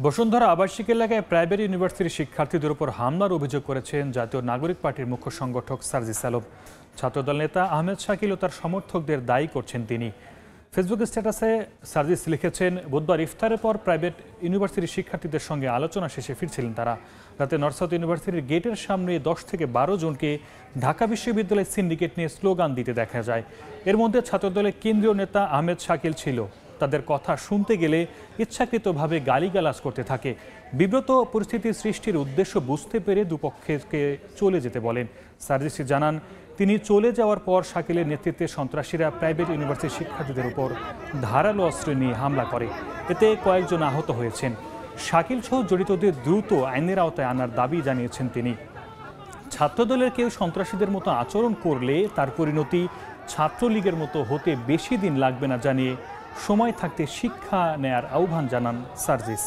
বসুন্ধরা আবাসিক এলাকায় প্রাইভেট ইউনিভার্সিটির শিক্ষার্থীদের উপর হামলার অভিযোগ করেছেন জাতীয় নাগরিক পার্টির মুখ্য সংগঠক সার্জিস আলম। ছাত্রদল নেতা আহমেদ শাকিল ও তার সমর্থকদের দায়ী করছেন তিনি। ফেসবুক স্ট্যাটাসে সার্জিস লিখেছেন, বুধবার ইফতারের পর প্রাইভেট ইউনিভার্সিটির শিক্ষার্থীদের সঙ্গে আলোচনা শেষে ফিরছিলেন তারা। রাতে নর্থ সাউথ ইউনিভার্সিটির গেটের সামনে 10 থেকে 12 জনকে ঢাকা বিশ্ববিদ্যালয়ের সিন্ডিকেট নিয়ে স্লোগান দিতে দেখা যায়। এর মধ্যে ছাত্রদলের কেন্দ্রীয় নেতা আহমেদ শাকিল ছিল। তাদের কথা শুনতে গেলে ইচ্ছাকৃতভাবে গালিগালাজ করতে থাকে। বিব্রত পরিস্থিতি সৃষ্টির উদ্দেশ্য বুঝতে পেরে দুপক্ষকে চলে যেতে বলেন। সার্জিস জানান, তিনি চলে যাওয়ার পর শাকিলের নেতৃত্বে সন্ত্রাসীরা প্রাইভেট ইউনিভার্সিটির শিক্ষার্থীদের উপর ধারালো অস্ত্র নিয়ে হামলা করে। এতে কয়েকজন আহত হয়েছেন। শাকিল সহ জড়িতদের দ্রুত আইনের আওতায় আনার দাবি জানিয়েছেন তিনি। ছাত্রদলের কেউ সন্ত্রাসীদের মতো আচরণ করলে তার পরিণতি ছাত্রলীগের মতো হতে বেশি দিন লাগবে না জানিয়ে সময় থাকতে শিক্ষা নেয়ার আহ্বান জানান সার্জিস।